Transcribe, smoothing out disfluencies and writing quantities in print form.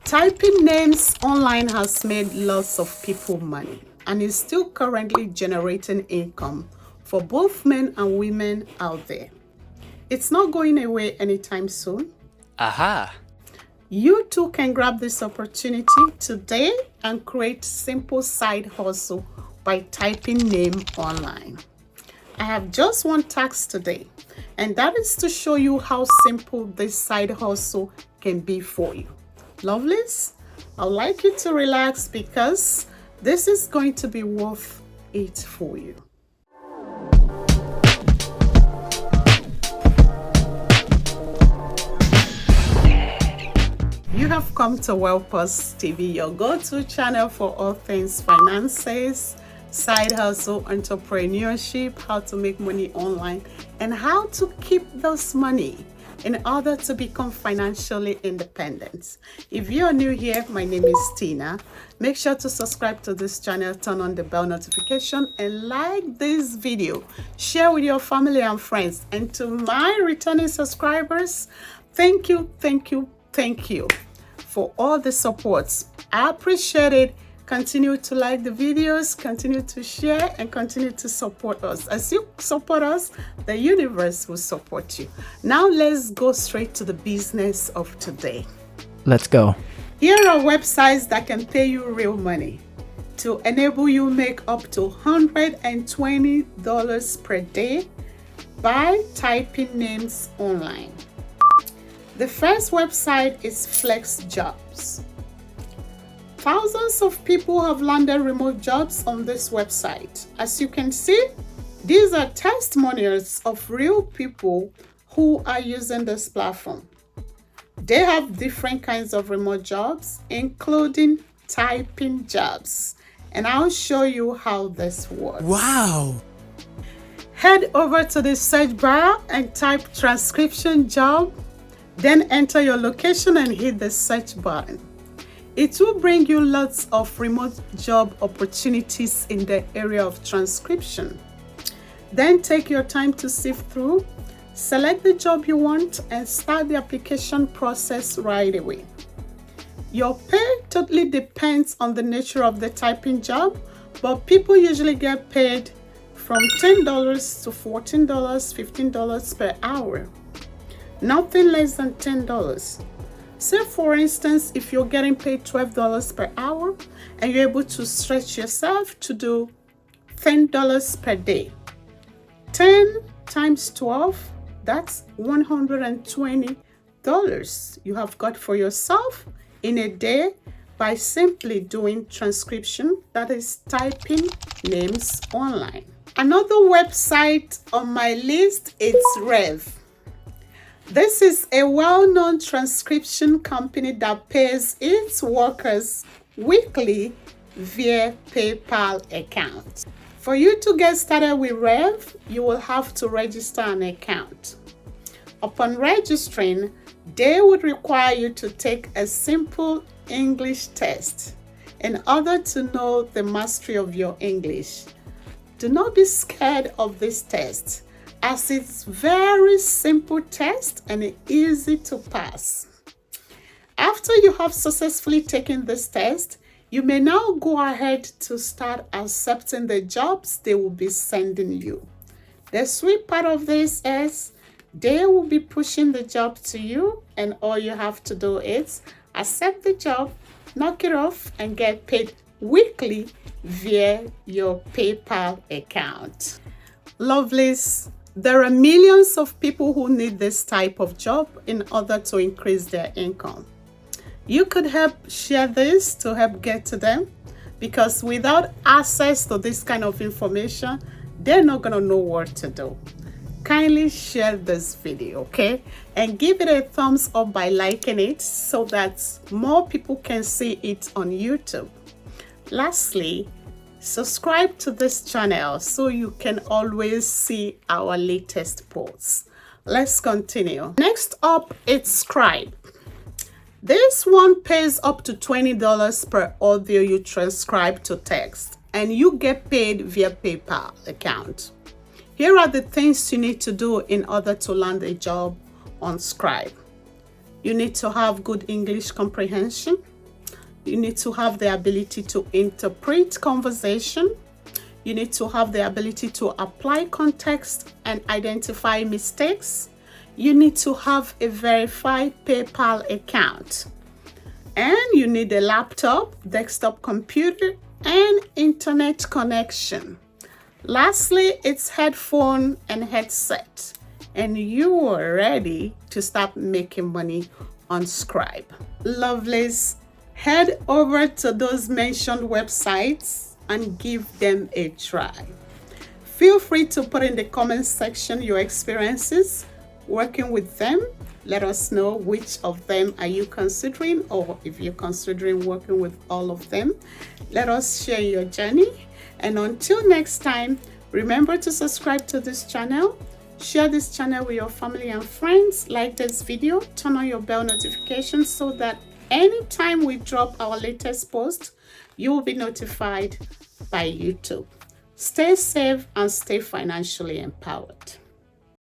Typing names online has made lots of people money and is still currently generating income for both men and women out there. It's not going away anytime soon. Aha! You too can grab this opportunity today and create simple side hustle by typing name online. I have just one task today, and that is to show you how simple this side hustle can be for you. Lovelies, I'd like you to relax because this is going to be worth it for you. You have come to WellPos TV, your go-to channel for all things finances, side hustle, entrepreneurship, how to make money online, and how to keep those money in order to become financially independent. If you are new here, my name is Tina. Make sure to subscribe to this channel, turn on the bell notification, and like this video. Share with your family and friends. And to my returning subscribers, thank you for all the supports. I appreciate it. Continue to like the videos, continue to share, and continue to support us. As you support us, the universe will support you. Now let's go straight to the business of today. Let's go. Here are websites that can pay you real money to enable you make up to $120 per day by typing names online. The first website is FlexJobs. Thousands of people have landed remote jobs on this website. As you can see, these are testimonials of real people who are using this platform. They have different kinds of remote jobs, including typing jobs. And I'll show you how this works. Wow! Head over to the search bar and type transcription job. Then enter your location and hit the search button. It will bring you lots of remote job opportunities in the area of transcription. Then take your time to sift through, select the job you want, and start the application process right away. Your pay totally depends on the nature of the typing job, but people usually get paid from $10 to $14, $15 per hour. Nothing less than $10. Say for instance, if you're getting paid $12 per hour and you're able to stretch yourself to do $10 per day. 10 times 12, that's $120 you have got for yourself in a day by simply doing transcription, that is typing names online. Another website on my list is Rev. This is a well-known transcription company that pays its workers weekly via PayPal account. For you to get started with Rev, you will have to register an account. Upon registering, they would require you to take a simple English test in order to know the mastery of your English. Do not be scared of this test, as it's very simple test and easy to pass. After you have successfully taken this test, you may now go ahead to start accepting the jobs they will be sending you. The sweet part of this is they will be pushing the job to you, and all you have to do is accept the job, knock it off, and get paid weekly via your PayPal account. Lovelies, there are millions of people who need this type of job in order to increase their income. You could help share this to help get to them, because without access to this kind of information, they're not going to know what to do. Kindly share this video, okay? And give it a thumbs up by liking it so that more people can see it on YouTube. Lastly, subscribe to this channel so you can always see our latest posts. Let's continue. Next up, it's Scribe. This one pays up to $20 per audio you transcribe to text, and you get paid via PayPal account. Here are the things you need to do in order to land a job on Scribe. You need to have good English comprehension. You need to have the ability to interpret conversation. You need to have the ability to apply context and identify mistakes. You need to have a verified PayPal account. And you need a laptop, desktop computer, and internet connection. Lastly, it's headphone and headset. And you are ready to start making money on Scribe. Lovelies, head over to those mentioned websites and give them a try. Feel free to put in the comment section your experiences working with them. Let us know which of them are you considering, or if you're considering working with all of them. Let us share your journey. And until next time, remember to subscribe to this channel, share this channel with your family and friends, like this video, turn on your bell notifications so that anytime we drop our latest post, you will be notified by YouTube. Stay safe and stay financially empowered.